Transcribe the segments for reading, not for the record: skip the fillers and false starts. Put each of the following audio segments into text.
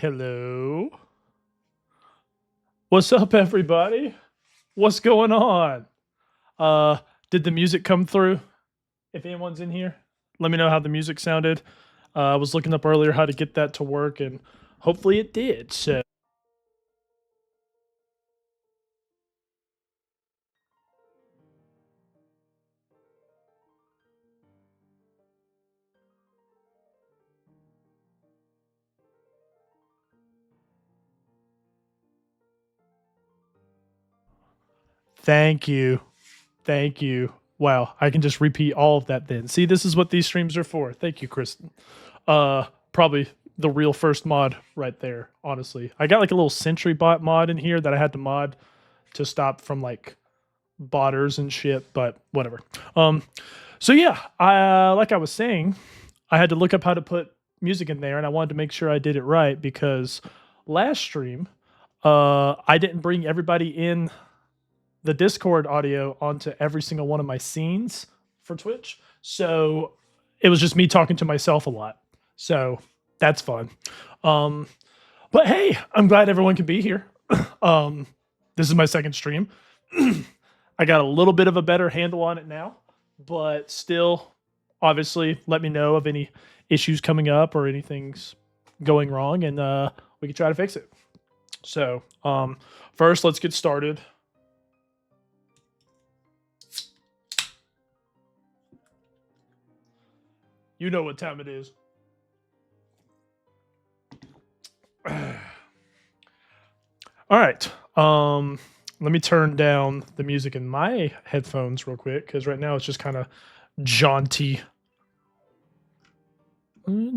Hello. What's up, everybody? What's going on? Uh, did the music come through? If anyone's in here, let me know how the music sounded. I was looking up earlier how to get that to work, and hopefully it did. So, thank you. Thank you. Wow, I can just repeat all of that then. See, this is what these streams are for. Thank you, Kristen. Probably the real first mod right there, honestly. I got like a little Sentry bot mod in here that I had to mod to stop from like botters and shit, but whatever. Um, so yeah, I like I was saying, I had to look up how to put music in there, and I wanted to make sure I did it right because last stream, I didn't bring everybody in the Discord audio onto every single one of my scenes for Twitch, so it was just me talking to myself a lot. So that's fun. Um, but hey, I'm glad everyone can be here. um, this is my second stream. I got a little bit of a better handle on it now, but still, obviously, let me know of any issues coming up or anything's going wrong, and we can try to fix it. So, first, let's get started. You know what time it is. All right. Let me turn down the music in my headphones real quick because right now it's just kind of jaunty. I mean,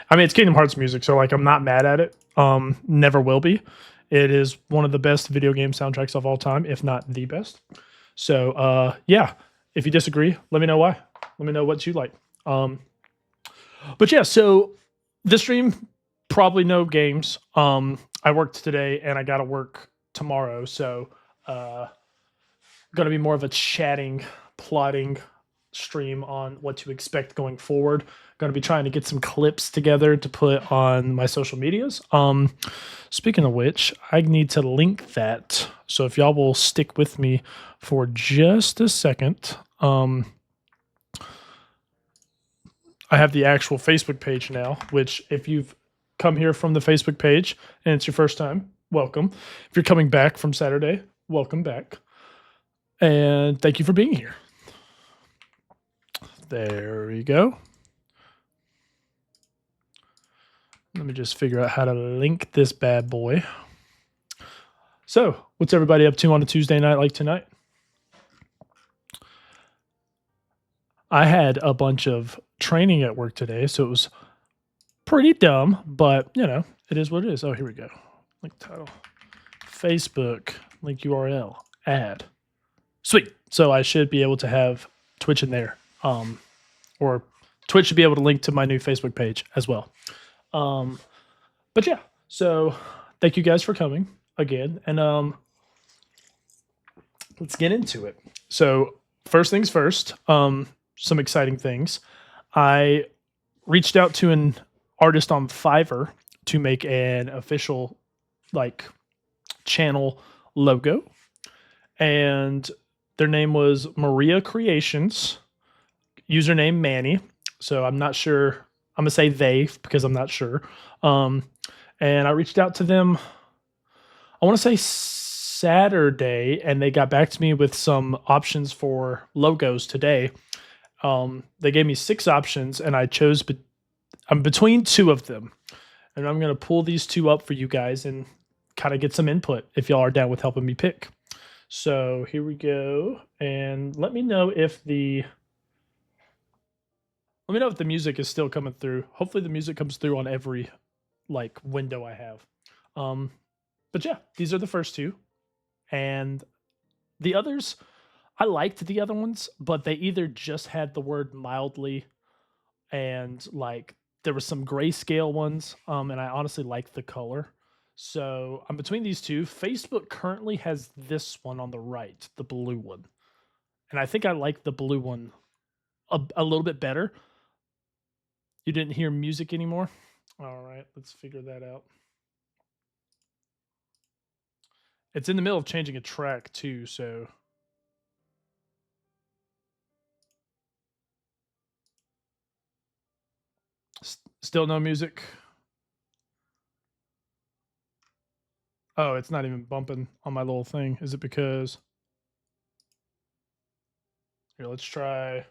it's Kingdom Hearts music, so like I'm not mad at it. Never will be. It is one of the best video game soundtracks of all time, if not the best. So yeah, if you disagree, let me know why. Let me know what you like. But yeah, so this stream probably no games. I worked today and I got to work tomorrow, so going to be more of a chatting, plotting stream on what to expect going forward. Going to be trying to get some clips together to put on my social medias. Speaking of which, I need to link that. So if y'all will stick with me for just a second. I have the actual Facebook page now, which if you've come here from the Facebook page and it's your first time, welcome. If you're coming back from Saturday, welcome back. And thank you for being here. There we go. Let me just figure out how to link this bad boy. So, what's everybody up to on a Tuesday night like tonight? I had a bunch of training at work today, so it was pretty dumb, but you know, it is what it is. Oh, here we go. Link title. Facebook, link URL, add. Sweet. So I should be able to have Twitch in there. Or Twitch should be able to link to my new Facebook page as well. But yeah, so thank you guys for coming again. And let's get into it. So first things first, some exciting things. I reached out to an artist on Fiverr to make an official like channel logo. And their name was Maria Creations, username Manny. So I'm not sure. I'm gonna say they because I'm not sure. And I reached out to them. I want to say Saturday, and they got back to me with some options for logos today. They gave me 6 options, and I chose. I'm between 2 of them, and I'm gonna pull these 2 up for you guys and kind of get some input if y'all are down with helping me pick. So here we go, and let me know if the music is still coming through. Hopefully the music comes through on every like window I have. But yeah, these are the first 2, and the others I liked the other ones, but they either just had the word mildly and like there was some grayscale ones, and I honestly like the color. So I'm between these 2. Facebook currently has this one on the right, the blue one. And I think I like the blue one a little bit better. You didn't hear music anymore? All right, let's figure that out. It's in the middle of changing a track too, so still no music. Oh, it's not even bumping on my little thing. Is it because here, let's try.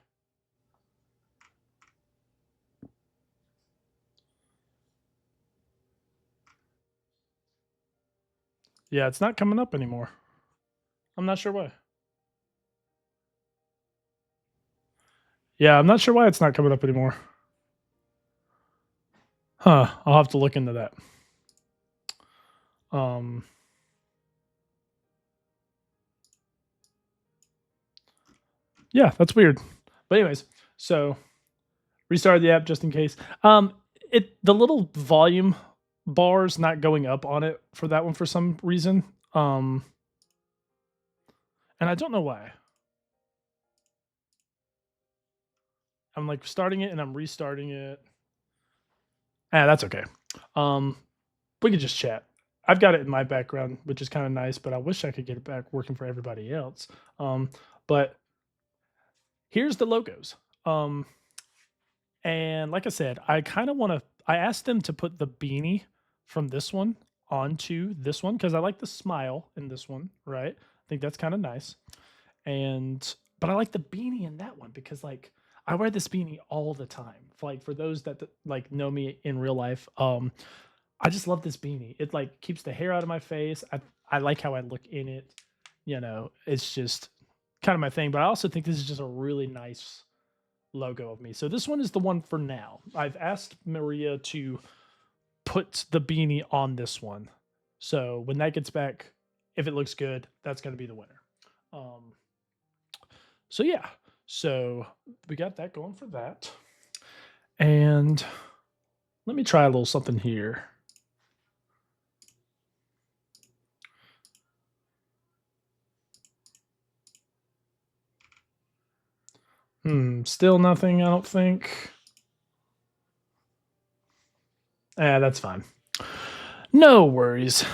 Yeah, it's not coming up anymore. I'm not sure why. Yeah, I'm not sure why it's not coming up anymore. Huh, I'll have to look into that. Yeah, that's weird. But anyways, so restarted the app just in case. The little volume bar's not going up on it for that one for some reason. And I don't know why. I'm like starting it and I'm restarting it. That's okay. We could just chat. I've got it in my background, which is kind of nice, but I wish I could get it back working for everybody else. But here's the logos. And like I said, I kind of want to. I asked them to put the beanie from this one onto this one because I like the smile in this one, right? I think that's kind of nice. But I like the beanie in that one because like I wear this beanie all the time. For those that like know me in real life, I just love this beanie. It like keeps the hair out of my face. I like how I look in it. It's just kind of my thing. But I also think this is just a really nice logo of me. So this one is the one for now. I've asked Maria to put the beanie on this one. So when that gets back, if it looks good, that's going to be the winner. So yeah, so we got that going for that. And let me try a little something here. Still nothing, I don't think. That's fine. No worries.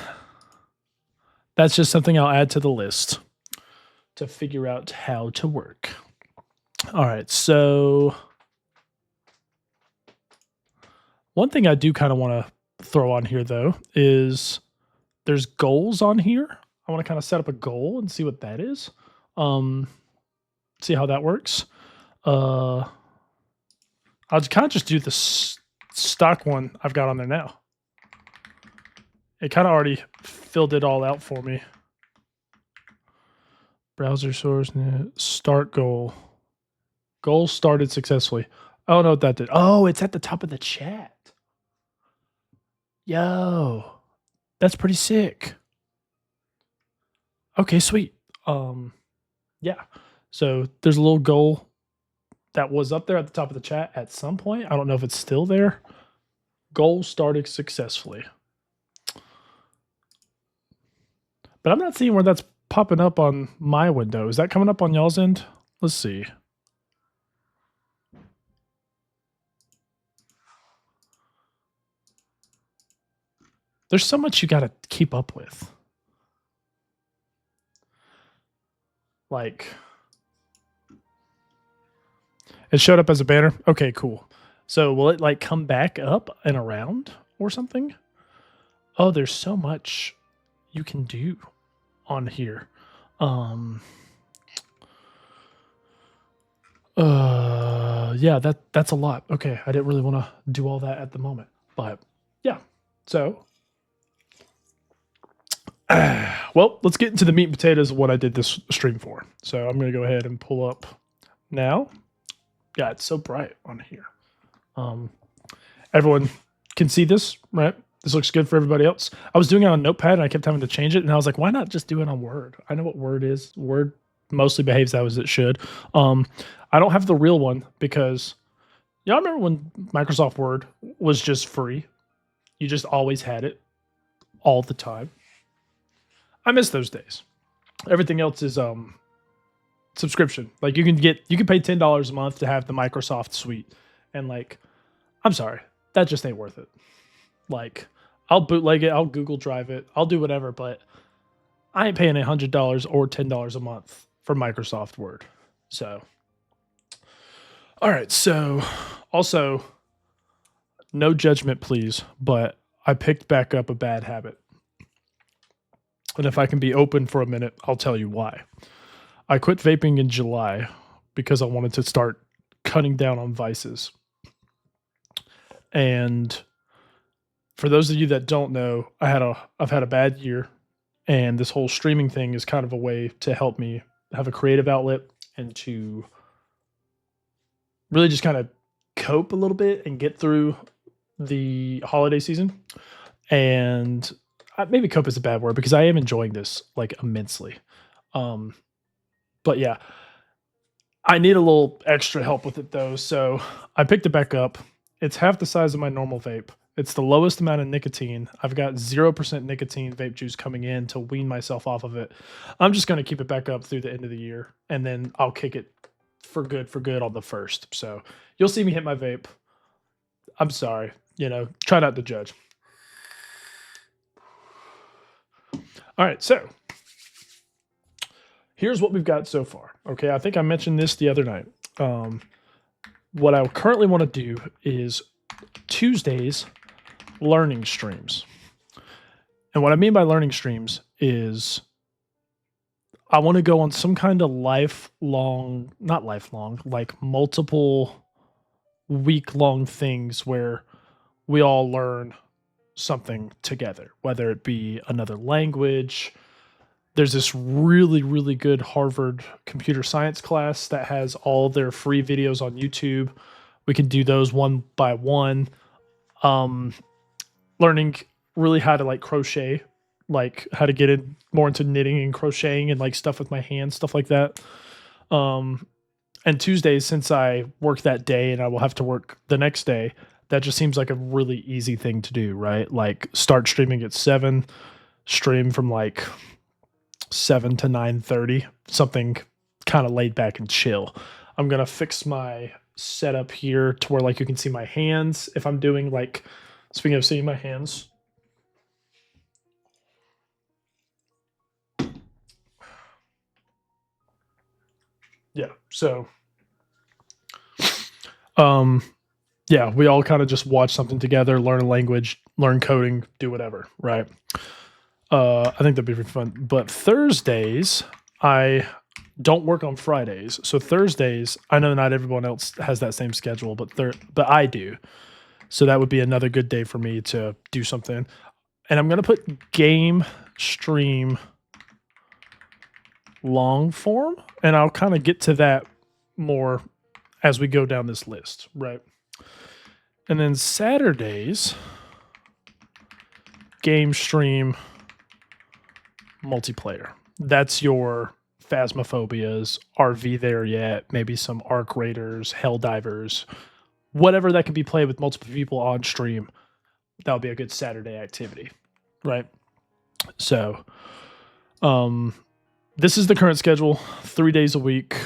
That's just something I'll add to the list to figure out how to work. All right, so one thing I do kind of want to throw on here though is there's goals on here. I want to kind of set up a goal and see what that is. See how that works. I'll kind of just do the stock one I've got on there now. It kind of already filled it all out for me. Browser source, start goal. Goal started successfully. I don't know what that did. Oh, it's at the top of the chat. Yo, that's pretty sick. Okay, sweet. Yeah. So there's a little goal that was up there at the top of the chat at some point. I don't know if it's still there. Goal started successfully. But I'm not seeing where that's popping up on my window. Is that coming up on y'all's end? Let's see. There's so much you got to keep up with. Like, it showed up as a banner. Okay, cool. So will it like come back up and around or something? Oh, there's so much you can do on here. Yeah, that's a lot. Okay, I didn't really want to do all that at the moment, but yeah. So, well, let's get into the meat and potatoes of what I did this stream for. So I'm gonna go ahead and pull up now. Yeah, it's so bright on here. Everyone can see this, right? This looks good for everybody else. I was doing it on Notepad and I kept having to change it, and I was like, why not just do it on Word? I know what Word is. Word mostly behaves as it should. I don't have the real one because y'all remember when Microsoft Word was just free? You just always had it all the time. I miss those days. Everything else is subscription. Like you can pay $10 a month to have the Microsoft suite, and like I'm sorry, that just ain't worth it. Like, I'll bootleg it, I'll Google Drive it, I'll do whatever, but I ain't paying $100 or $10 a month for Microsoft Word. So, all right. So, also, no judgment, please, but I picked back up a bad habit. And if I can be open for a minute, I'll tell you why. I quit vaping in July because I wanted to start cutting down on vices. And for those of you that don't know, I've had a bad year, and this whole streaming thing is kind of a way to help me have a creative outlet and to really just kind of cope a little bit and get through the holiday season. And maybe cope is a bad word because I am enjoying this like immensely. Um, but yeah, I need a little extra help with it though. So I picked it back up. It's half the size of my normal vape. It's the lowest amount of nicotine. I've got 0% nicotine vape juice coming in to wean myself off of it. I'm just going to keep it back up through the end of the year, and then I'll kick it for good on the first. So you'll see me hit my vape. I'm sorry. Try not to judge. All right. So here's what we've got so far. Okay. I think I mentioned this the other night. What I currently want to do is Tuesdays learning streams. And what I mean by learning streams is I want to go on some kind of not lifelong, like multiple week-long things where we all learn something together, whether it be another language. There's this really, really good Harvard computer science class that has all their free videos on YouTube. We can do those one by one. Learning really how to like crochet, like how to get in more into knitting and crocheting and like stuff with my hands, stuff like that. And Tuesdays, since I work that day and I will have to work the next day, that just seems like a really easy thing to do, right? Like start streaming at 7, stream from like 7 to 9:30, something kind of laid back and chill. I'm going to fix my setup here to where like you can see my hands if I'm doing like, speaking of seeing my hands. Yeah. So yeah, we all kind of just watch something together, learn a language, learn coding, do whatever, right? I think that'd be fun. But Thursdays, I don't work on Fridays. So Thursdays, I know not everyone else has that same schedule, but I do. So that would be another good day for me to do something. And I'm going to put game stream long form, and I'll kind of get to that more as we go down this list, right? And then Saturdays, game stream multiplayer. That's your Phasmophobias, RV There Yet, maybe some Arc Raiders, Helldivers, whatever that can be played with multiple people on stream. That would be a good Saturday activity, right? So, this is the current schedule, 3 days a week.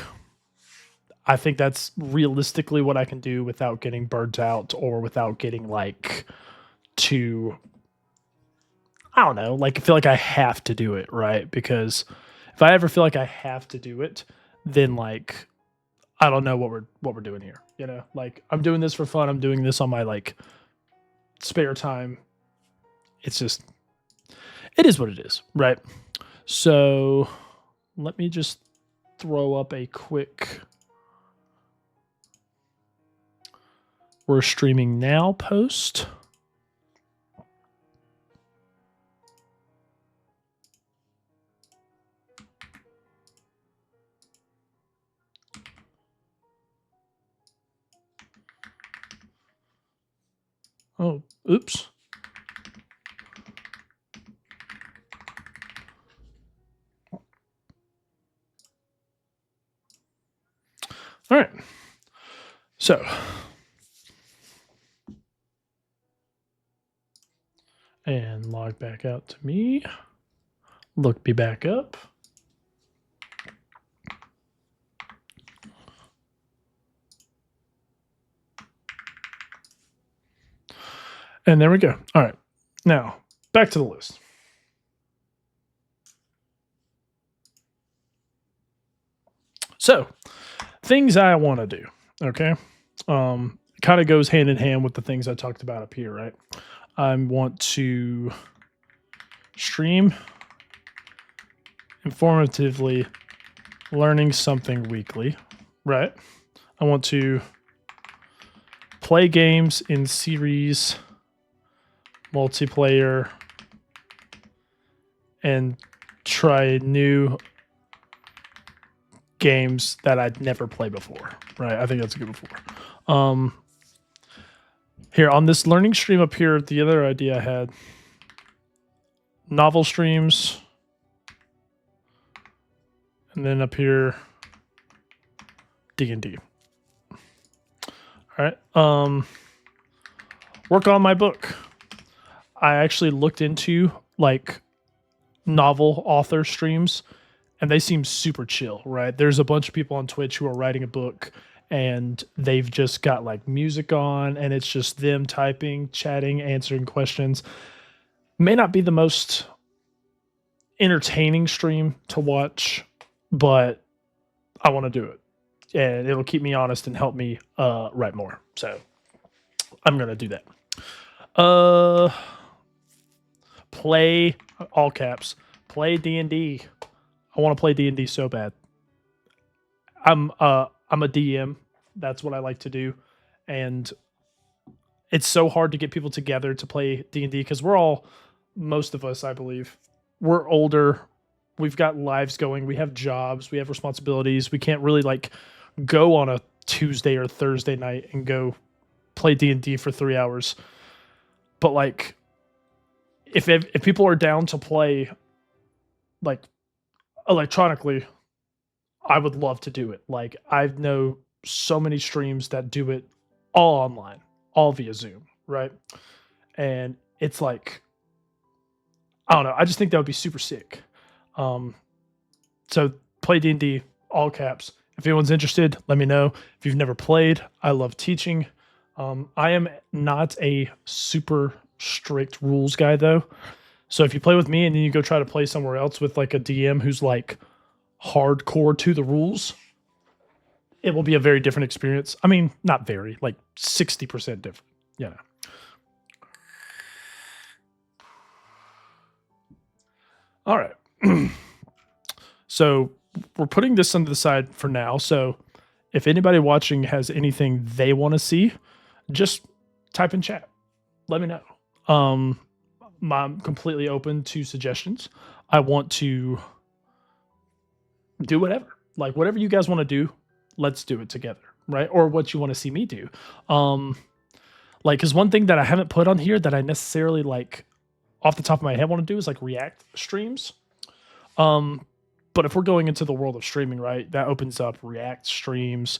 I think that's realistically what I can do without getting burnt out or without getting like too, I don't know, like I feel like I have to do it, right? Because if I ever feel like I have to do it, then like I don't know what we're doing here, Like I'm doing this for fun, I'm doing this on my like spare time. It's just it is what it is, right? So let me just throw up a quick "we're streaming now" post. Oh, oops. All right. So, and log back out to me. Look me back up. And there we go. All right. Now, back to the list. So, things I want to do, okay? Kind of goes hand in hand with the things I talked about up here, right? I want to stream informatively, learning something weekly, right? I want to play games in series, multiplayer, and try new games that I'd never played before, right? I think that's a good before. Here on this learning stream up here, the other idea I had, novel streams, and then up here, D&D. All right. Work on my book. I actually looked into like novel author streams, and they seem super chill, right? There's a bunch of people on Twitch who are writing a book, and they've just got like music on, and it's just them typing, chatting, answering questions. May not be the most entertaining stream to watch, but I want to do it, and it'll keep me honest and help me write more. So I'm gonna do that. Play, all caps, play D&D. I want to play D&D so bad. I'm a DM. That's what I like to do, and it's so hard to get people together to play D&D because most of us, I believe, we're older. We've got lives going. We have jobs. We have responsibilities. We can't really like go on a Tuesday or Thursday night and go play D&D for 3 hours. But like, if people are down to play like electronically, I would love to do it. Like, I know so many streams that do it all online, all via Zoom, right? And it's like, I don't know. I just think that would be super sick. So play D&D, all caps. If anyone's interested, let me know. If you've never played, I love teaching. I am not a super strict rules guy though. So if you play with me and then you go try to play somewhere else with like a DM who's like hardcore to the rules, it will be a very different experience. I mean, not very, like 60% different. You know. All right. So we're putting this on the side for now. So if anybody watching has anything they want to see, just type in chat. Let me know. I'm completely open to suggestions. I want to do whatever. Like whatever you guys want to do, let's do it together, right? Or what you want to see me do. Like, because one thing that I haven't put on here that I necessarily like off the top of my head want to do is like react streams. But if we're going into the world of streaming, right, that opens up react streams,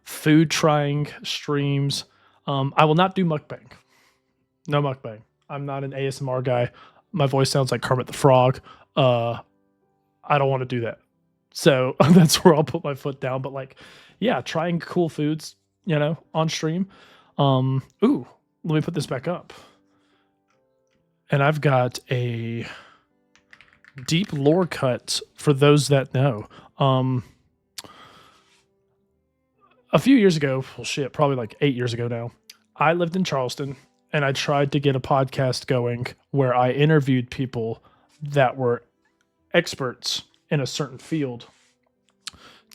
food trying streams. I will not do mukbang. No mukbang. I'm not an ASMR guy. My voice sounds like Kermit the Frog. I don't want to do that. So that's where I'll put my foot down. But like, yeah, trying cool foods, you know, on stream. Ooh, let me put this back up. And I've got a deep lore cut for those that know. A few years ago, well, shit, probably like 8 years ago now, I lived in Charleston and I tried to get a podcast going where I interviewed people that were experts in a certain field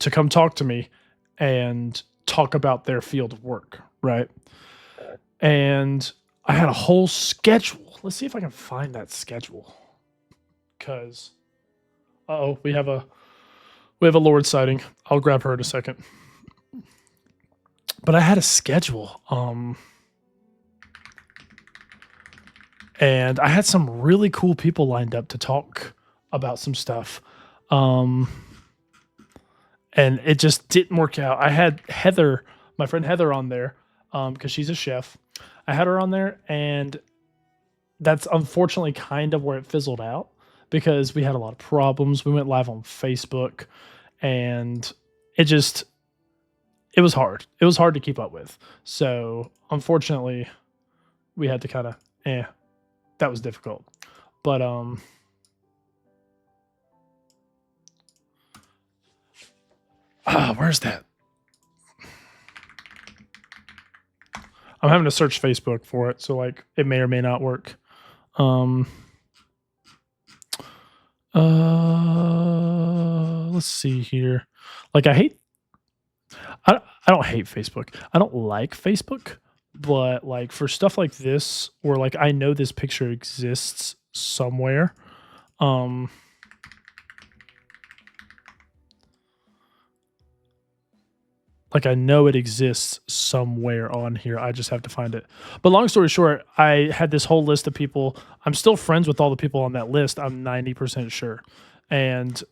to come talk to me and talk about their field of work, right? And I had a whole schedule. Let's see if I can find that schedule. Because we have a Lord sighting. I'll grab her in a second. But I had a schedule. And I had some really cool people lined up to talk about some stuff. And it just didn't work out. I had Heather, my friend Heather, on there because she's a chef. I had her on there, and that's unfortunately kind of where it fizzled out because we had a lot of problems. We went live on Facebook, and it was hard. It was hard to keep up with. So unfortunately, we had to kind of that was difficult. But where's that? I'm having to search Facebook for it, so like it may or may not work. Let's see here. Like I don't hate Facebook. I don't like Facebook, but like for stuff like this, or like I know this picture exists somewhere. Like I know it exists somewhere on here. I just have to find it. But long story short, I had this whole list of people. I'm still friends with all the people on that list. I'm 90% sure. And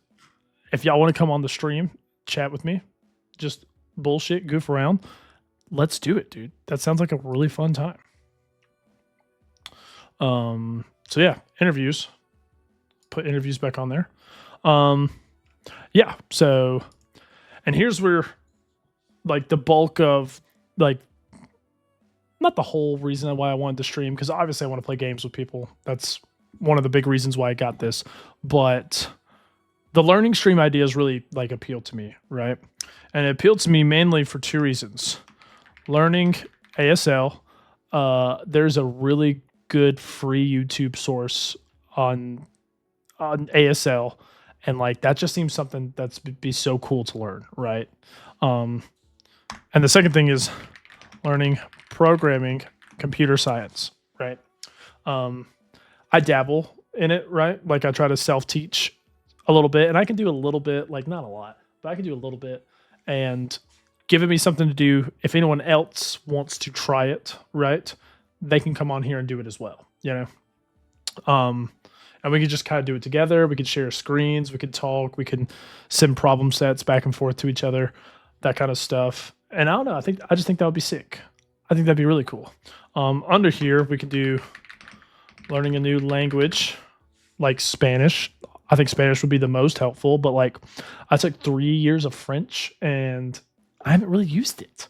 if y'all want to come on the stream, chat with me, just bullshit, goof around, let's do it, dude. That sounds like a really fun time. So yeah, interviews. Put interviews back on there. Yeah, so and here's where like the bulk of like not the whole reason why I wanted to stream, because obviously I want to play games with people. That's one of the big reasons why I got this. But the learning stream ideas really like appealed to me, right? And it appealed to me mainly for two reasons. Learning ASL. There's a really good free YouTube source on ASL, and like that just seems something that's be so cool to learn, right? And the second thing is learning programming, computer science, right? I dabble in it, right? Like I try to self-teach a little bit, and I can do a little bit, like not a lot, but I can do a little bit, and giving me something to do. If anyone else wants to try it, right, they can come on here and do it as well, you know? And we could just kind of do it together. We could share screens. We could talk. We can send problem sets back and forth to each other, that kind of stuff. And I don't know. I just think that would be sick. I think that'd be really cool. Under here, we could do learning a new language, like Spanish. I think Spanish would be the most helpful. But like, I took 3 years of French, and I haven't really used it.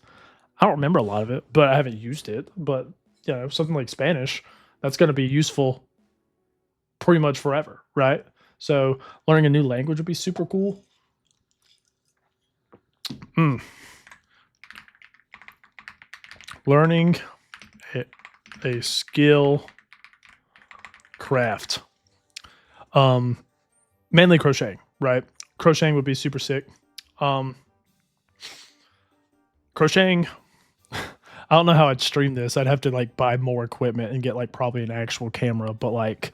I don't remember a lot of it, but I haven't used it. But you know, something like Spanish, that's going to be useful pretty much forever, right? So learning a new language would be super cool. Learning a skill craft. Mainly crocheting, right? Crocheting would be super sick. Crocheting, I don't know how I'd stream this. I'd have to like buy more equipment and get like probably an actual camera, but like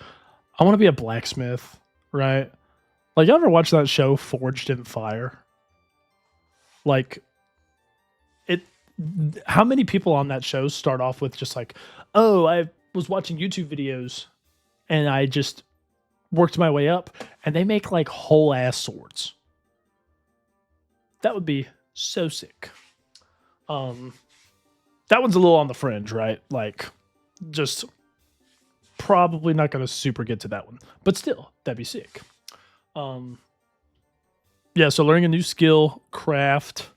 I want to be a blacksmith, right? Like, you ever watch that show Forged in Fire? Like, how many people on that show start off with just like, oh, I was watching YouTube videos and I just worked my way up, and they make like whole ass swords. That would be so sick. That one's a little on the fringe, right? Like, just probably not going to super get to that one, but still, that'd be sick. Yeah, so learning a new skill, craft.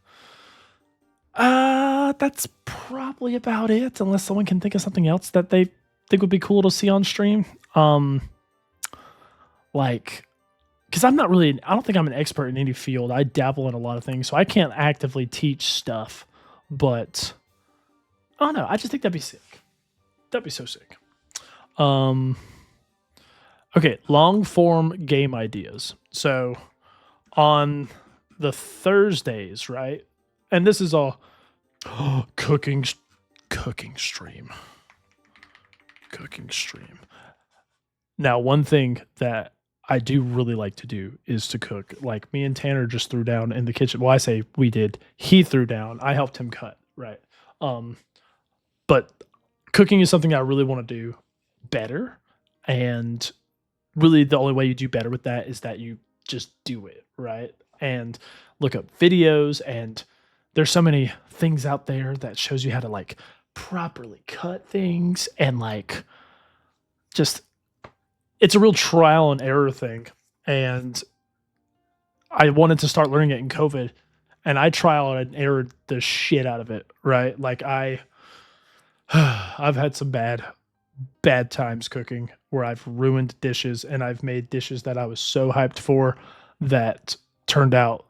That's probably about it, unless someone can think of something else that they think would be cool to see on stream. Like, because I don't think I'm an expert in any field. I dabble in a lot of things, so I can't actively teach stuff, but I don't know. I just think that'd be sick. That'd be so sick. Okay, long form game ideas. So on the Thursdays, right? And this is all cooking stream. Cooking stream. Now, one thing that I do really like to do is to cook. Like, me and Tanner just threw down in the kitchen. Well, I say we did. He threw down. I helped him cut, right? But cooking is something I really want to do better. And really the only way you do better with that is that you just do it, right? And look up videos, and there's so many things out there that shows you how to like properly cut things, and like just it's a real trial and error thing. And I wanted to start learning it in COVID, and I trial and errored the shit out of it, right? Like I've had some bad bad times cooking where I've ruined dishes and I've made dishes that I was so hyped for that turned out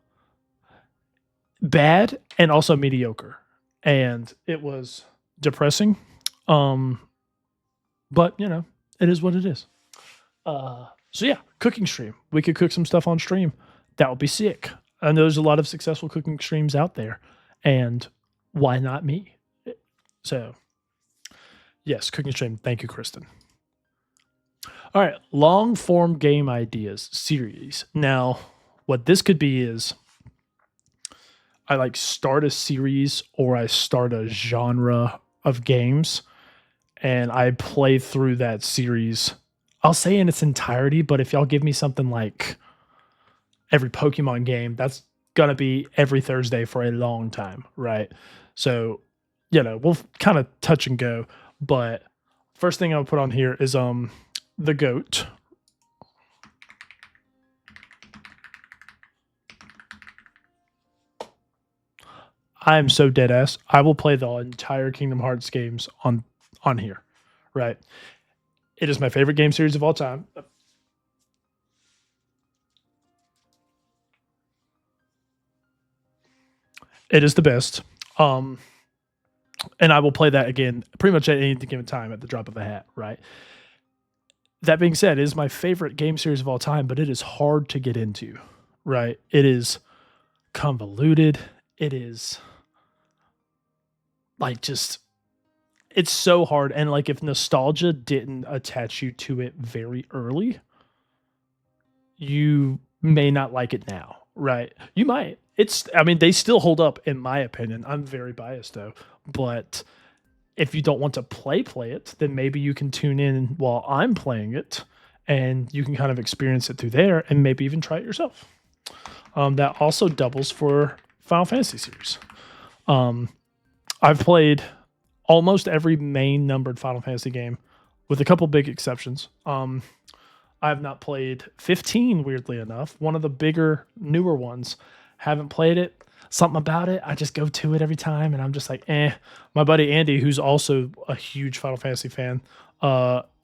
bad and also mediocre. And it was depressing. Um, but it is what it is. So yeah, cooking stream. We could cook some stuff on stream. That would be sick. I know there's a lot of successful cooking streams out there. And why not me? So yes, cooking stream. Thank you, Kristen. All right, long form game ideas series. Now, what this could be is I like start a series or I start a genre of games and I play through that series. I'll say in its entirety, but if y'all give me something like every Pokemon game, that's gonna be every Thursday for a long time, right? So, we'll kind of touch and go. But first thing I'll put on here is the GOAT. I'm so dead ass. I will play the entire Kingdom Hearts games on here, right? It is my favorite game series of all time. It is the best. And I will play that again pretty much at any given time at the drop of a hat, right? That being said, it is my favorite game series of all time, but it is hard to get into, right? It is convoluted. It is like just it's so hard. And like if nostalgia didn't attach you to it very early, you may not like it now, right? You might. I mean, they still hold up in my opinion. I'm very biased though, but if you don't want to play it, then maybe you can tune in while I'm playing it and you can kind of experience it through there and maybe even try it yourself. That also doubles for Final Fantasy series. I've played almost every main numbered Final Fantasy game with a couple big exceptions. I have not played 15, weirdly enough. One of the bigger, newer ones. Haven't played it. Something about it, I just go to it every time, and I'm just like, eh. My buddy Andy, who's also a huge Final Fantasy fan,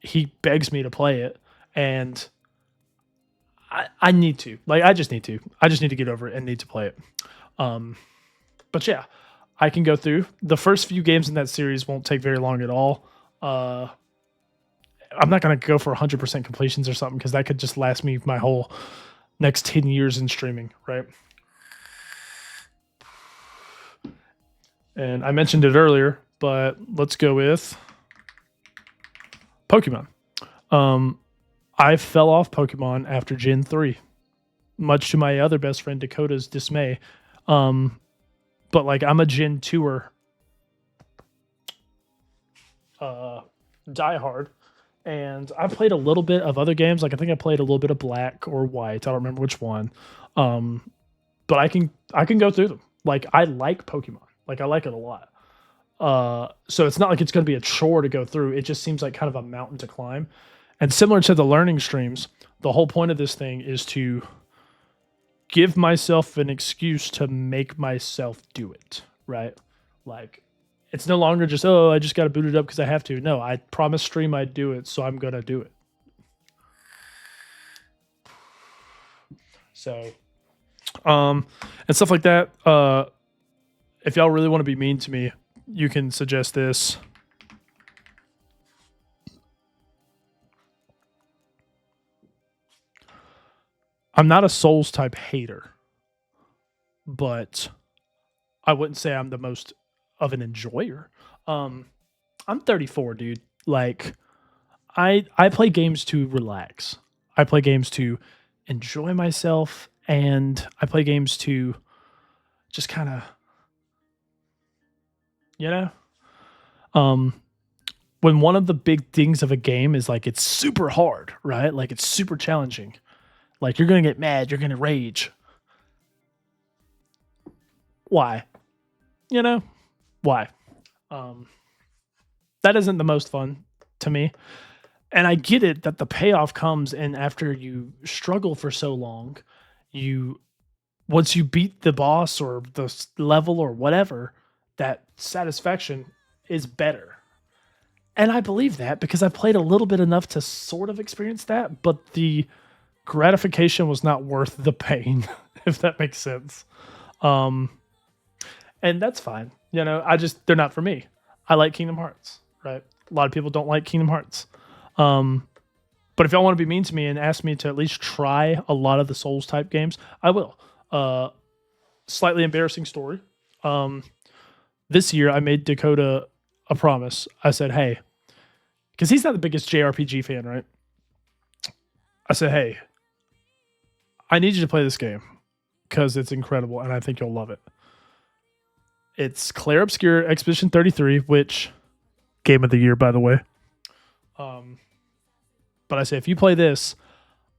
he begs me to play it, and I need to. Like, I just need to. I just need to get over it and need to play it. But yeah, I can go through. The first few games in that series won't take very long at all. I'm not going to go for 100% completions or something because that could just last me my whole next 10 years in streaming, right? And I mentioned it earlier, but let's go with Pokemon. I fell off Pokemon after Gen 3, much to my other best friend Dakota's dismay. But like I'm a Gen 2er diehard. And I played a little bit of other games. Like I think I played a little bit of Black or White. I don't remember which one. But I can go through them. Like I like Pokemon. Like I like it a lot. So it's not like it's going to be a chore to go through. It just seems like kind of a mountain to climb. And similar to the learning streams, the whole point of this thing is to give myself an excuse to make myself do it, right? Like it's no longer just, oh, I just got to boot it up because I have to. No, I promised stream I'd do it, so I'm going to do it. So, and stuff like that. If y'all really want to be mean to me, you can suggest this. I'm not a Souls type hater, but I wouldn't say I'm the most of an enjoyer. I'm 34, dude. Like I play games to relax. I play games to enjoy myself and I play games to just kind of you know when one of the big things of a game is like it's super hard, right? Like it's super challenging. Like you're going to get mad, you're going to rage. Why? Why? That isn't the most fun to me. And I get it that the payoff comes and after you struggle for so long, you once you beat the boss or the level or whatever, that satisfaction is better. And I believe that because I played a little bit enough to sort of experience that, but the gratification was not worth the pain, if that makes sense. Um, and that's fine. You know, they're not for me. I like Kingdom Hearts, right? A lot of people don't like Kingdom Hearts. Um, but if y'all want to be mean to me and ask me to at least try a lot of the Souls type games, I will. Slightly embarrassing story. Um, this year I made Dakota a promise. I said, hey, because he's not the biggest JRPG fan, right? I said, hey, I need you to play this game because it's incredible and I think you'll love it. It's Clair Obscur Expedition 33, which game of the year, by the way. But I say, if you play this,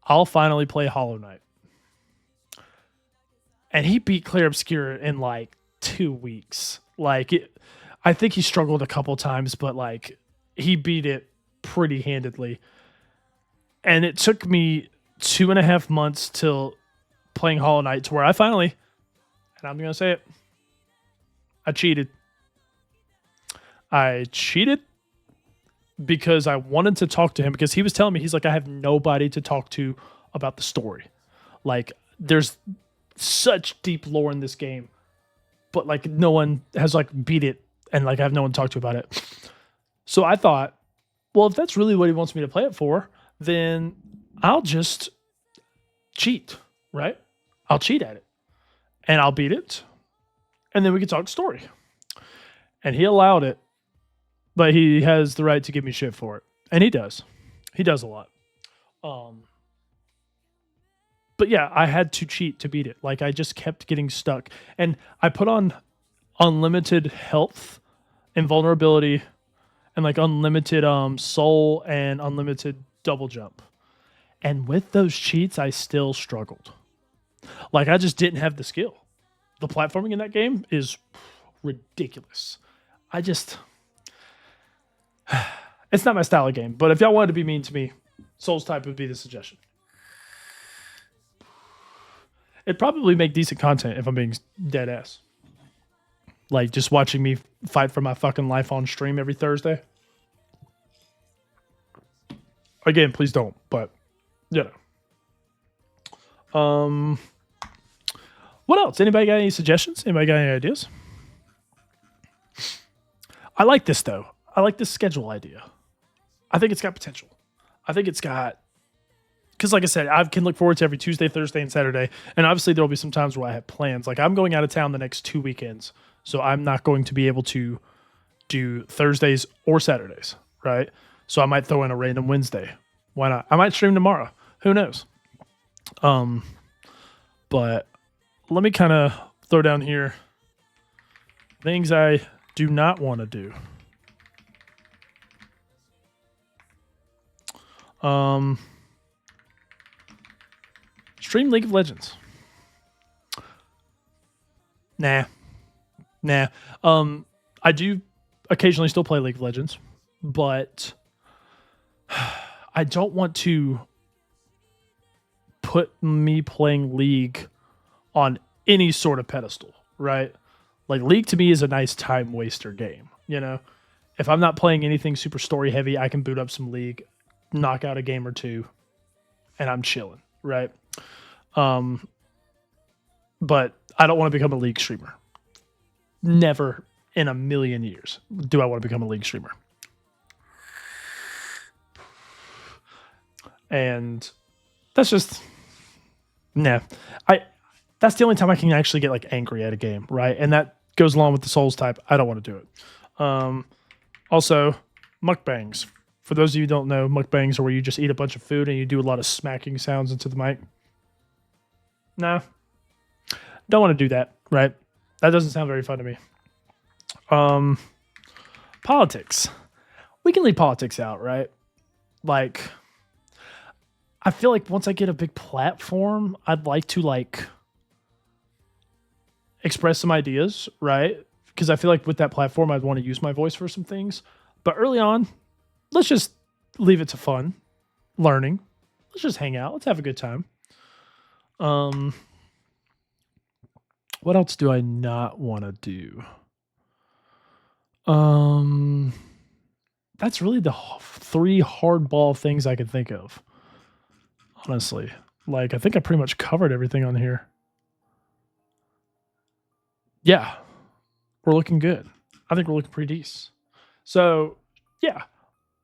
I'll finally play Hollow Knight. And he beat Clair Obscur in like 2 weeks. I think he struggled a couple times, but like he beat it pretty handedly. And it took me 2.5 months till playing Hollow Knight to where I finally, and I'm going to say it, I cheated. I cheated because I wanted to talk to him because he was telling me, he's like, I have nobody to talk to about the story. Like, there's such deep lore in this game, but like no one has like beat it and like I have no one to talk to about it. So I thought, well, if that's really what he wants me to play it for, then I'll just cheat, right? I'll cheat at it and I'll beat it. And then we can talk story. And he allowed it, but he has the right to give me shit for it. And he does. He does a lot. But yeah, I had to cheat to beat it. Like I just kept getting stuck. And I put on unlimited health, invulnerability, and like unlimited soul and unlimited double jump. And with those cheats, I still struggled. Like I just didn't have the skill. The platforming in that game is ridiculous. It's not my style of game, but if y'all wanted to be mean to me, Souls type would be the suggestion. It'd probably make decent content if I'm being dead ass. Like just watching me fight for my fucking life on stream every Thursday. Again, please don't, but you know. What else? Anybody got any suggestions? Anybody got any ideas? I like this though. I like this schedule idea. I think it's got potential. I think it's got, because like I said, I can look forward to every Tuesday, Thursday, and Saturday. And obviously there'll be some times where I have plans. Like I'm going out of town the next 2 weekends. So I'm not going to be able to do Thursdays or Saturdays, right? So I might throw in a random Wednesday. Why not? I might stream tomorrow. Who knows? But let me kind of throw down here things I do not want to do. Stream League of Legends. Nah. I do occasionally still play League of Legends, but I don't want to put me playing League on any sort of pedestal, right? Like League to me is a nice time waster game, you know? If I'm not playing anything super story heavy, I can boot up some League, knock out a game or two, and I'm chilling, right? But I don't want to become a League streamer. Never in a million years do I want to become a League streamer. And that's just, nah. That's the only time I can actually get like angry at a game, right? And that goes along with the Souls type. I don't want to do it. Also, mukbangs. For those of you who don't know, mukbangs are where you just eat a bunch of food and you do a lot of smacking sounds into the mic. Nah. Don't want to do that, right? That doesn't sound very fun to me. Politics. We can leave politics out, right? Like, I feel like once I get a big platform, I'd like to like express some ideas, right? Because I feel like with that platform, I'd want to use my voice for some things. But early on, let's just leave it to fun, learning. Let's just hang out. Let's have a good time. What else do I not want to do? that's really the 3 hardball things I could think of. Honestly. Like, I think I pretty much covered everything on here. Yeah. We're looking good. I think we're looking pretty decent. So, yeah.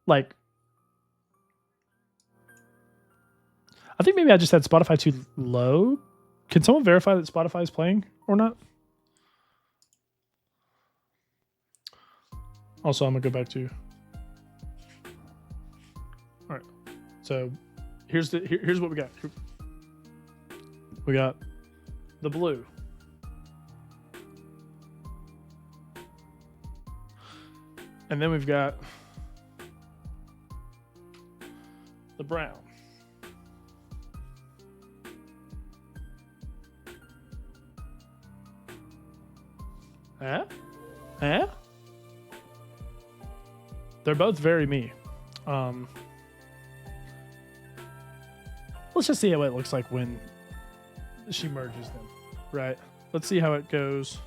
Like, I think maybe I just had Spotify too low. Can someone verify that Spotify is playing or not? Also, I'm gonna go back to. All right. So, here's what we got. We got the blue. And then we've got the brown. Huh? Huh? They're both very me. Let's just see how it looks like when she merges them, right? Let's see how it goes.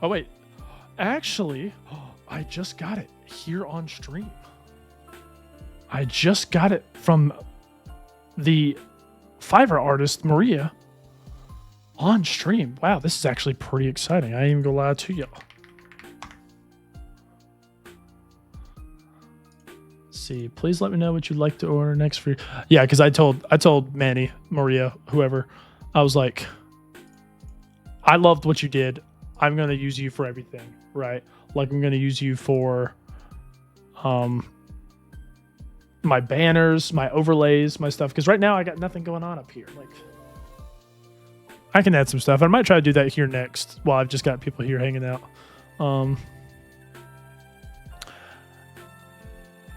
Oh, wait. Actually, I just got it here on stream. I just got it from the Fiverr artist, Maria, on stream. Wow, this is actually pretty exciting. I ain't even gonna lie to y'all. See, please let me know what you'd like to order next for you. Yeah, because I told Manny, Maria, whoever, I was like, I loved what you did. I'm gonna use you for everything, right? Like I'm gonna use you for my banners, my overlays, my stuff. Because right now I got nothing going on up here. Like I can add some stuff. I might try to do that here next while I've just got people here hanging out.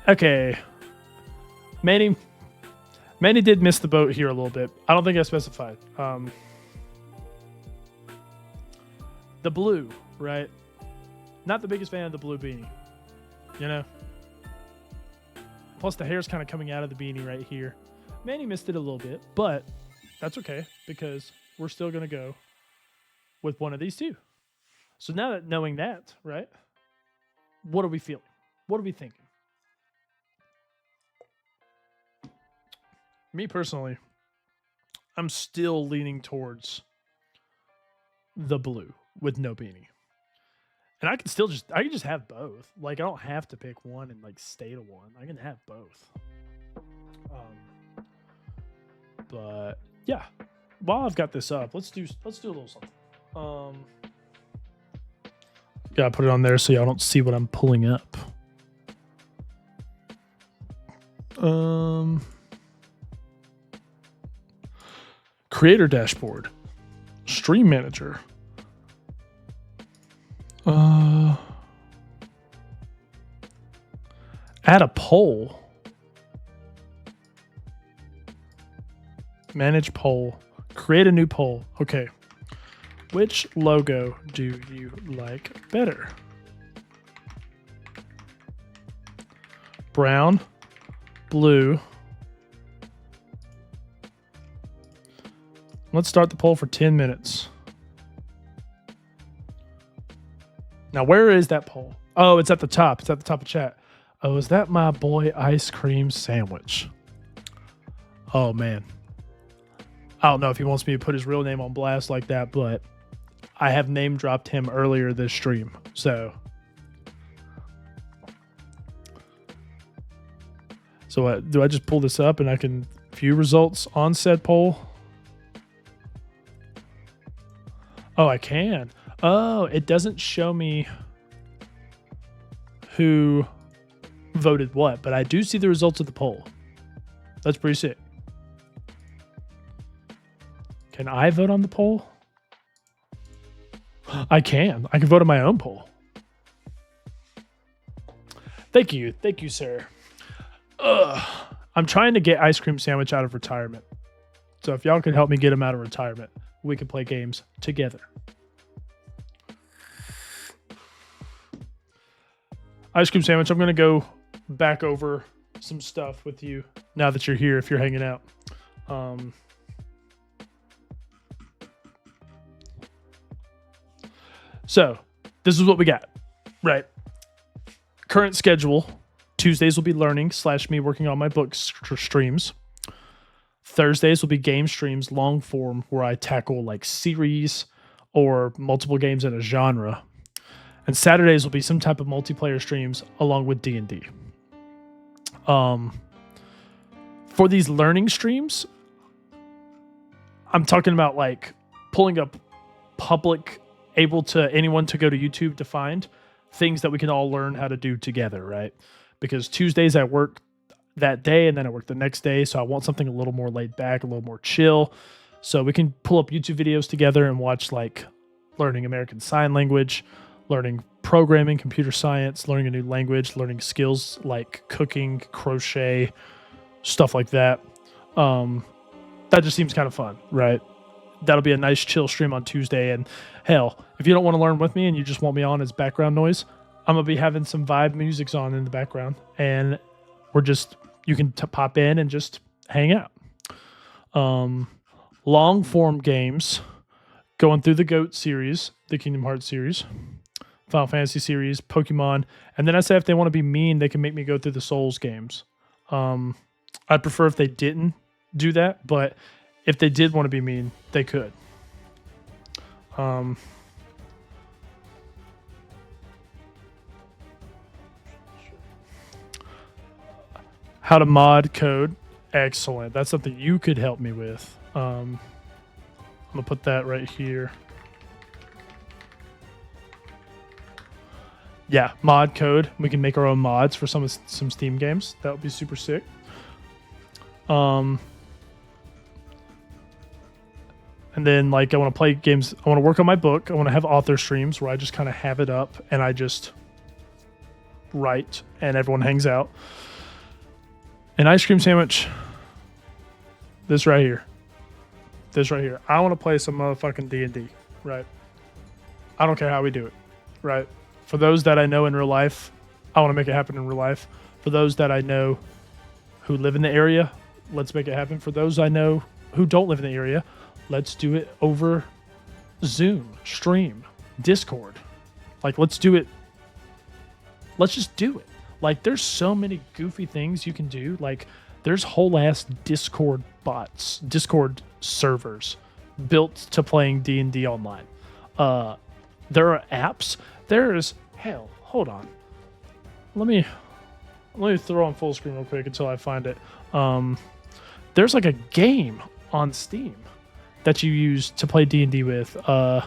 Okay. Manny did miss the boat here a little bit. I don't think I specified. The blue, right? Not the biggest fan of the blue beanie. You know? Plus the hair's kind of coming out of the beanie right here. Manny missed it a little bit, but that's okay because we're still going to go with one of these two. So now that knowing that, right? What are we feeling? What are we thinking? Me personally, I'm still leaning towards the blue with no beanie. And I can just have both. Like I don't have to pick one and like stay to one. I can have both. But yeah. While I've got this up, let's do a little something. Gotta put it on there so y'all don't see what I'm pulling up. Creator dashboard. Stream manager. Add a poll. Manage poll. Create a new poll. Okay. Which logo do you like better? Brown, blue. Let's start the poll for 10 minutes. Now, where is that poll? Oh, it's at the top. It's at the top of chat. Oh, is that my boy Ice Cream Sandwich? Oh, man. I don't know if he wants me to put his real name on blast like that, but I have name dropped him earlier this stream. So do I just pull this up and I can view results on said poll? Oh, I can. Oh, it doesn't show me who voted what, but I do see the results of the poll. That's pretty sick. Can I vote on the poll? I can. I can vote on my own poll. Thank you. Thank you, sir. I'm trying to get Ice Cream Sandwich out of retirement. So if y'all could help me get him out of retirement, we can play games together. Ice Cream Sandwich, I'm going to go back over some stuff with you now that you're here, if you're hanging out. So this is what we got, right? Current schedule: Tuesdays will be learning / me working on my book streams. Thursdays will be game streams, long form, where I tackle like series or multiple games in a genre. And Saturdays will be some type of multiplayer streams along with D&D. For these learning streams, I'm talking about like pulling up public, able to anyone to go to YouTube to find things that we can all learn how to do together, right? Because Tuesdays I work that day and then I work the next day, so I want something a little more laid back, a little more chill. So we can pull up YouTube videos together and watch like learning American Sign Language, learning programming, computer science, learning a new language, learning skills like cooking, crochet, stuff like that. That just seems kind of fun, right? That'll be a nice chill stream on Tuesday. And hell, if you don't want to learn with me and you just want me on as background noise, I'm going to be having some vibe musics on in the background. And you can pop in and just hang out. Long form games, going through the GOAT series, the Kingdom Hearts series, Final Fantasy series, Pokemon. And then I say if they want to be mean, they can make me go through the Souls games. I'd prefer if they didn't do that, but if they did want to be mean, they could. How to mod code. Excellent. That's something you could help me with. I'm going to put that right here. Yeah, mod code. We can make our own mods for some Steam games. That would be super sick. And then like I want to play games. I want to work on my book. I want to have author streams where I just kind of have it up and I just write and everyone hangs out. An ice cream sandwich. This right here. I want to play some motherfucking D&D, right? I don't care how we do it, right? For those that I know in real life, I want to make it happen in real life. For those that I know who live in the area, let's make it happen. For those I know who don't live in the area, let's do it over Zoom, stream, Discord. Like, let's do it. Let's just do it. Like, there's so many goofy things you can do. Like, there's whole ass Discord bots, Discord servers built to playing D&D online. There are apps. There's hell. Hold on. Let me throw on full screen real quick until I find it. There's like a game on Steam that you use to play D&D with. I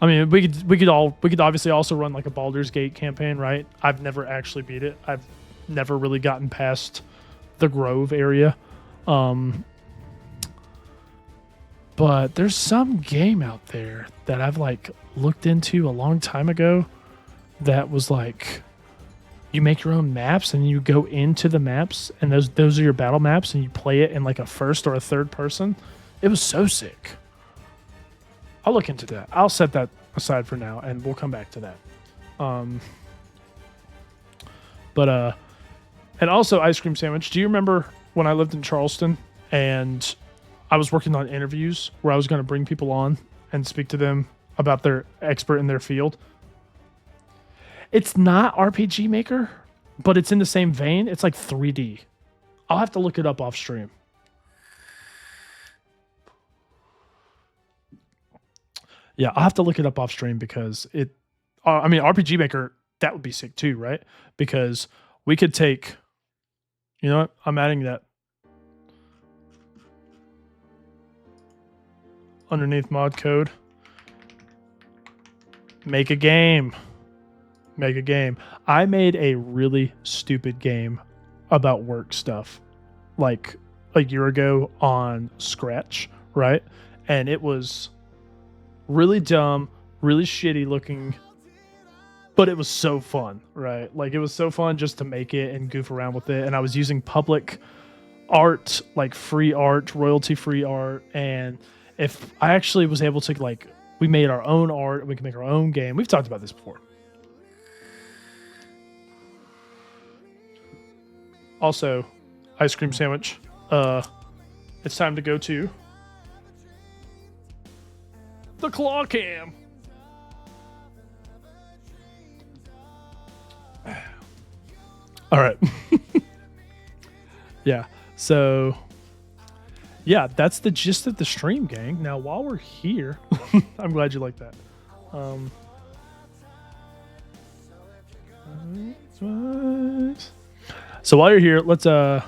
mean, we could obviously also run like a Baldur's Gate campaign, right? I've never actually beat it. I've never really gotten past the Grove area. But there's some game out there that I've like looked into a long time ago that was like you make your own maps and you go into the maps and those are your battle maps and you play it in like a first or a third person. It was so sick. I'll look into that. I'll set that aside for now and we'll come back to that. And also ice cream sandwich. Do you remember when I lived in Charleston and I was working on interviews where I was going to bring people on and speak to them about their expert in their field? It's not RPG Maker, but it's in the same vein. It's like 3D. I'll have to look it up off stream. Yeah, I'll have to look it up off stream because RPG Maker, that would be sick too, right? Because we could take, you know what? I'm adding that. Underneath mod code. Make a game. I made a really stupid game about work stuff like a year ago on Scratch, right? And it was really dumb, really shitty looking, but it was so fun, right? Like it was so fun just to make it and goof around with it. And I was using public art, like free art, royalty-free art. And if I actually was able to, like, we made our own art and we can make our own game. We've talked about this before. Also, ice cream sandwich. It's time to go to the claw cam. All right. Yeah. So, yeah, that's the gist of the stream, gang. Now, while we're here, I'm glad you like that. So while you're here, let's look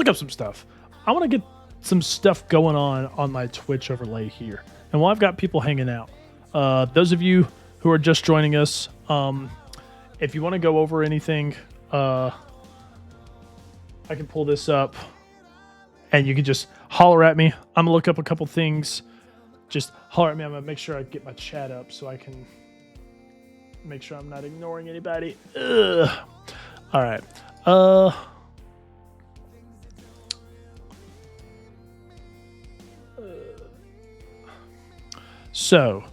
up some stuff. I want to get some stuff going on my Twitch overlay here. And while I've got people hanging out, those of you who are just joining us, if you want to go over anything, I can pull this up and you can just holler at me. I'm gonna look up a couple things. Just holler at me. I'm gonna make sure I get my chat up so I can make sure I'm not ignoring anybody. Ugh. All right. So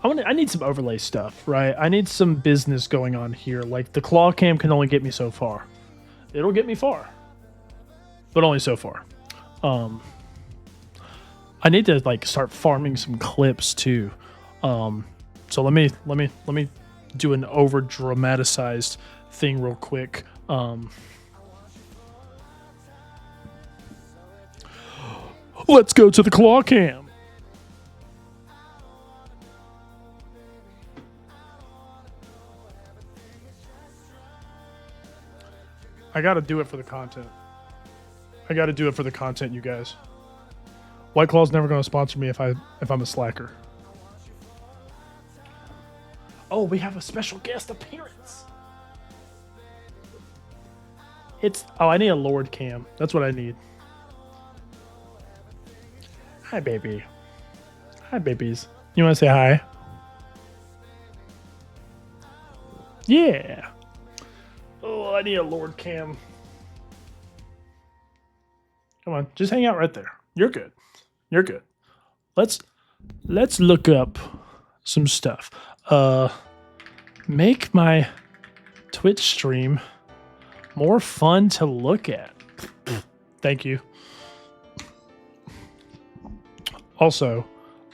I need some overlay stuff, right? I need some business going on here. Like the claw cam can only get me so far. It'll get me far, but only so far. I need to like start farming some clips too. So let me do an over dramatized thing real quick. Let's go to the claw cam. I gotta do it for the content. I gotta do it for the content, you guys. White Claw's never gonna sponsor me if I'm a slacker. Oh, we have a special guest appearance. I need a Lord cam. That's what I need. Hi, baby. Hi, babies. You want to say hi? Yeah. Oh, I need a Lord cam. Come on, just hang out right there. You're good. You're good. Let's look up some stuff. Make my Twitch stream more fun to look at. Thank you. Also,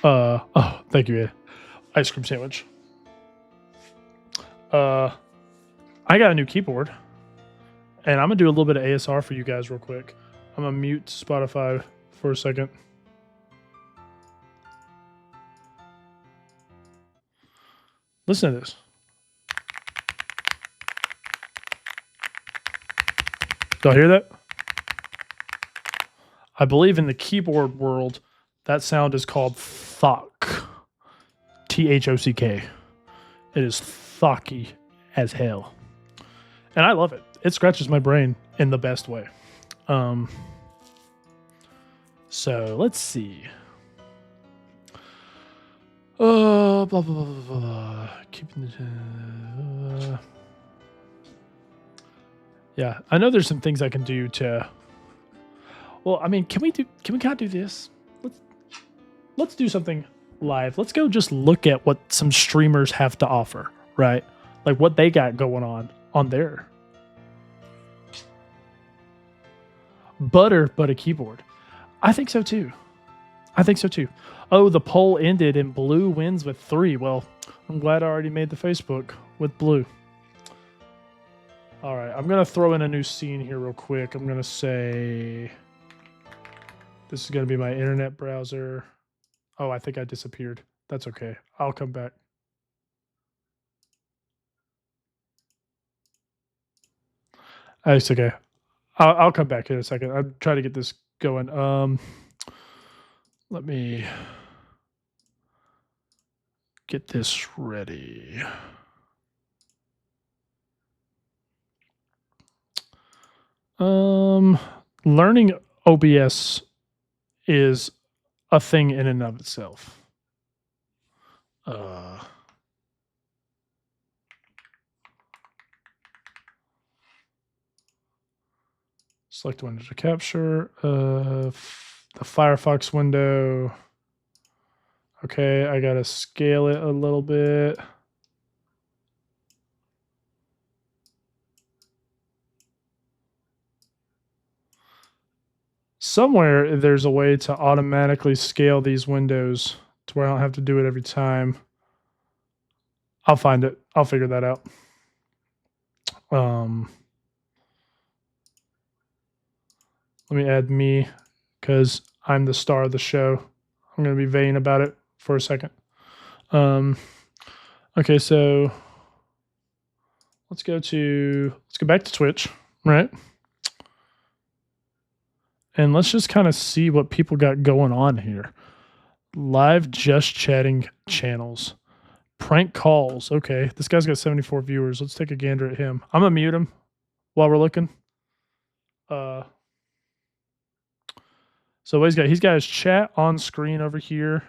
oh, thank you, ice cream sandwich. I got a new keyboard, and I'm gonna do a little bit of ASR for you guys real quick. I'm gonna mute Spotify for a second. Listen to this. Y'all hear that? I believe in the keyboard world, that sound is called thock. Thock. It is thocky as hell. And I love it. It scratches my brain in the best way. So let's see. Blah, blah, blah, blah, blah. Keeping the... yeah, I know there's some things I can do to... Well, I mean, can we kind of do this? Let's do something live. Let's go just look at what some streamers have to offer, right? Like what they got going on their but a keyboard. I think so too. Oh, the poll ended and Blue wins with 3. Well, I'm glad I already made the Facebook with Blue. All right, I'm going to throw in a new scene here real quick. I'm going to say this is going to be my internet browser. Oh, I think I disappeared. That's okay. I'll come back. It's okay. I'll come back in a second. I'm trying to get this going. Let me get this ready. Learning OBS is a thing in and of itself. Select window to capture. The Firefox window. Okay, I gotta scale it a little bit. somewhere there's a way to automatically scale these windows to where I don't have to do it every time. I'll find it. I'll figure that out. Let me add me because I'm the star of the show. I'm going to be vain about it for a second. Okay, so let's go back to Twitch, right? And let's just kind of see what people got going on here. Live just chatting channels. Prank calls. Okay, this guy's got 74 viewers. Let's take a gander at him. I'm gonna mute him while we're looking. So what he's got his chat on screen over here.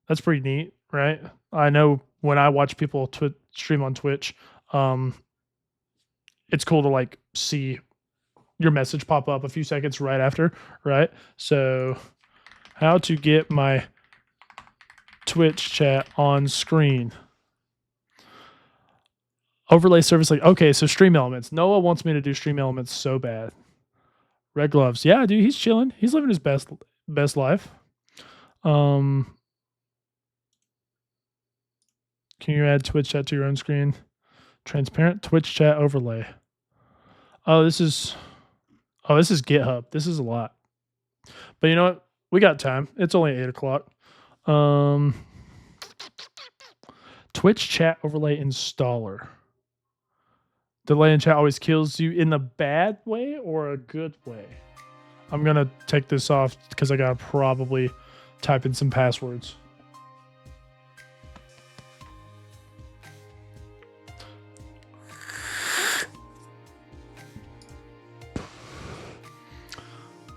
That's pretty neat, right? I know when I watch people stream on Twitch, it's cool to like see your message pop up a few seconds right after, right? So how to get my Twitch chat on screen. Overlay service, like, okay, so Stream Elements. Noah wants me to do Stream Elements so bad. Red Gloves. Yeah, dude, he's chilling. He's living his best life. Can you add Twitch chat to your own screen? Transparent Twitch chat overlay. Oh, this is GitHub. This is a lot. But you know what? We got time. It's only 8 o'clock. Twitch chat overlay installer. Delay in chat always kills you in the bad way or a good way? I'm going to take this off because I got to probably type in some passwords.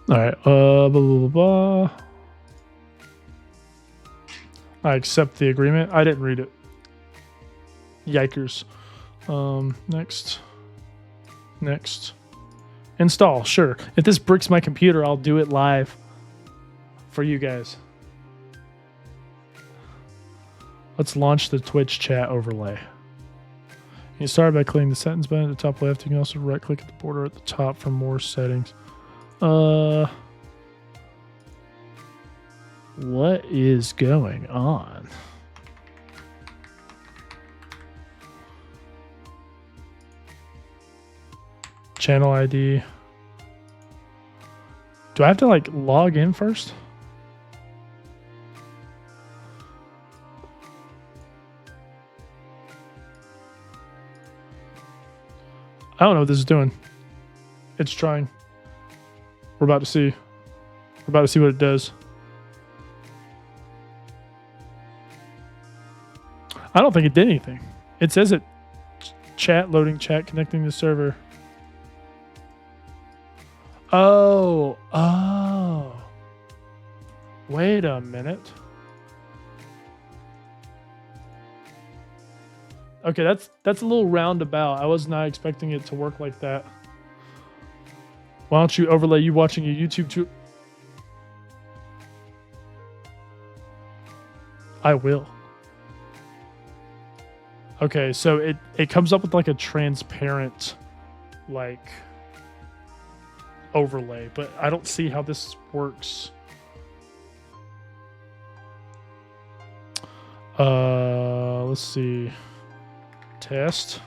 All right. Blah, blah, blah. I accept the agreement. I didn't read it. Yikers. Next. Install. Sure. If this bricks my computer, I'll do it live for you guys. Let's launch the Twitch chat overlay. You start by clicking the settings button at the top left. You can also right click at the border at the top for more settings. What is going on? Channel ID. Do I have to like log in first? I don't know what this is doing. It's trying. We're about to see. We're about to see what it does. I don't think it did anything. It says it. Chat, loading chat, connecting the server. Oh. Wait a minute. Okay, that's a little roundabout. I was not expecting it to work like that. Why don't you overlay you watching a YouTube too? I will. Okay, so it comes up with like a transparent like overlay, but I don't see how this works. Let's see. Test.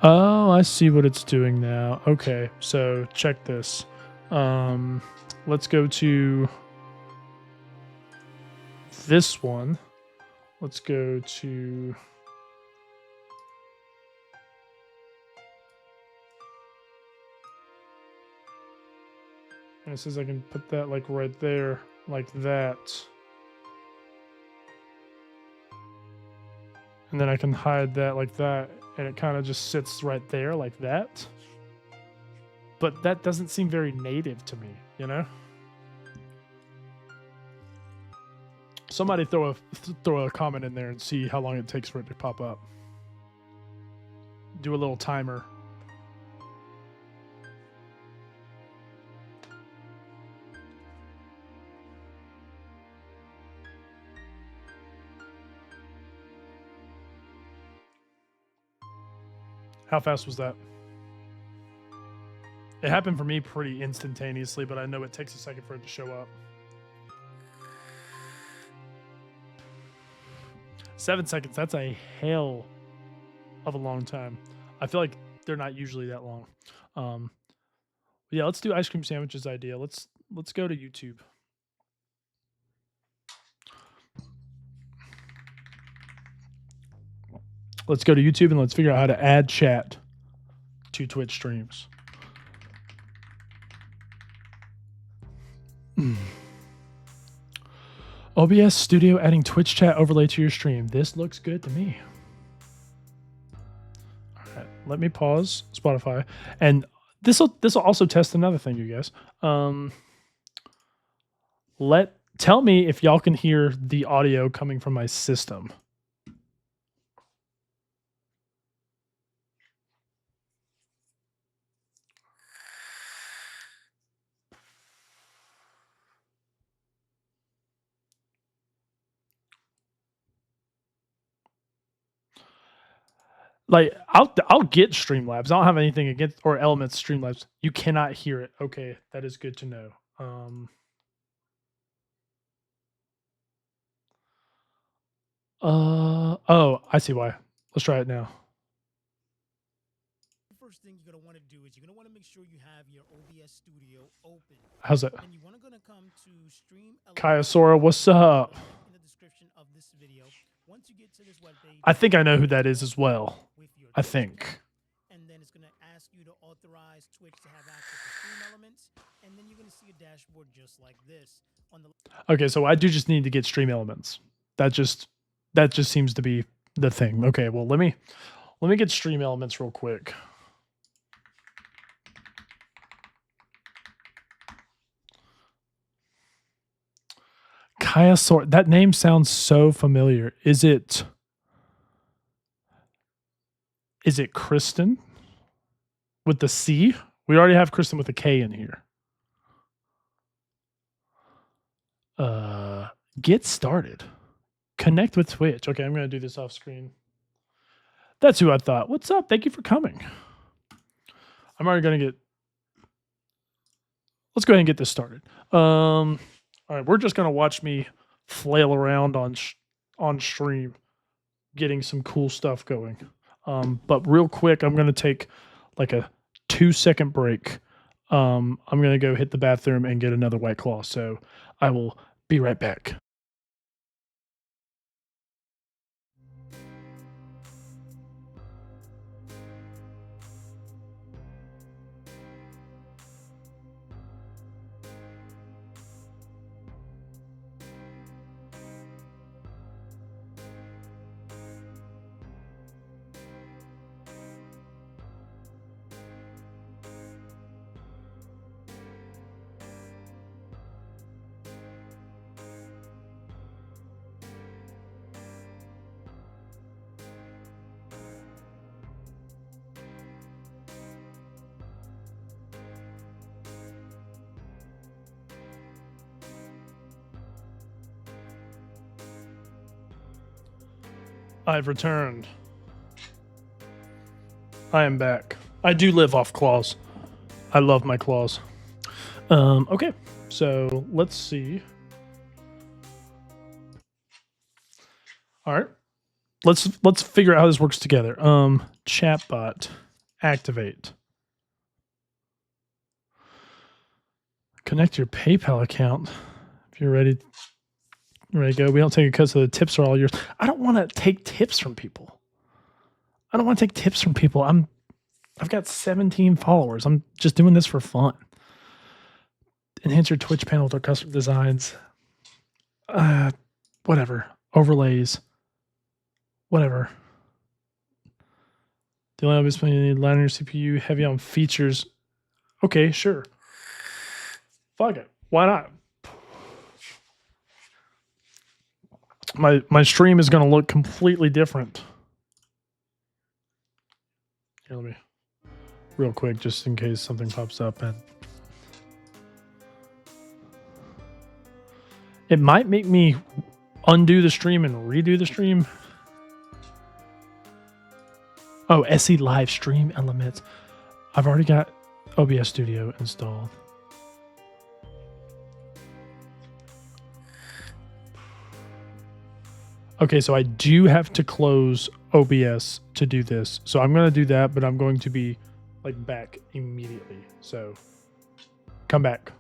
Oh, I see what it's doing now. Okay, so check this. Let's go to this one. Let's go to and it says I can put that like right there, like that. And then I can hide that like that, and it kind of just sits right there like that. But that doesn't seem very native to me, you know? Somebody throw a comment in there and see how long it takes for it to pop up. Do a little timer. How fast was that? It happened for me pretty instantaneously, but I know it takes a second for it to show up. 7 seconds. That's a hell of a long time. I feel like they're not usually that long. Yeah, let's do ice cream sandwiches idea. Let's go to YouTube. Let's go to YouTube and let's figure out how to add chat to Twitch streams. OBS Studio adding Twitch chat overlay to your stream. This looks good to me. All right, let me pause Spotify, and this will also test another thing, you guys. Tell me if y'all can hear the audio coming from my system. Like I'll get Streamlabs. I don't have anything against or Elements Streamlabs. You cannot hear it. Okay, that is good to know. Oh, I see why. Let's try it now. First thing you're gonna want to do is you're gonna want to make sure you have your OBS Studio open. How's that? And you want to come to Stream Kaiosora, what's up? In the description of this video. Once you get to this webpage, I think I know who that is as well. I think. And then it's gonna ask you to authorize Twitch to have access to Stream Elements, and then you're gonna see a dashboard just like this. On the Okay, so I do just need to get Stream Elements. That just seems to be the thing. Okay, well let me get Stream Elements real quick. Kaiosora, that name sounds so familiar. Is it Kristen with the C? We already have Kristen with a K in here. Get started. Connect with Twitch. Okay, I'm going to do this off screen. That's who I thought. What's up? Thank you for coming. I'm already going to get... Let's go ahead and get this started. All right, we're just going to watch me flail around on stream, getting some cool stuff going. But real quick, I'm going to take like a 2-second break. I'm going to go hit the bathroom and get another White Claw. So I will be right back. I've returned. I am back. I do live off claws. I love my claws. Okay, so let's see. All right, let's figure out how this works together. Chatbot, activate. Connect your PayPal account if you're ready. Ready to go. We don't take a cut, so the tips are all yours. I don't want to take tips from people. I don't want to take tips from people. I've got 17 followers. I'm just doing this for fun. Enhance your Twitch panel with our custom designs. Whatever. Overlays. Whatever. The only obvious thing you need line your CPU, heavy on features. Okay, sure. Fuck it. Why not? My stream is going to look completely different. Here, let me real quick, just in case something pops up, and it might make me undo the stream and redo the stream. Oh, SE live stream elements. I've already got. OBS Studio installed. Okay, so I do have to close OBS to do this. So I'm going to do that, but I'm going to be like back immediately. So come back.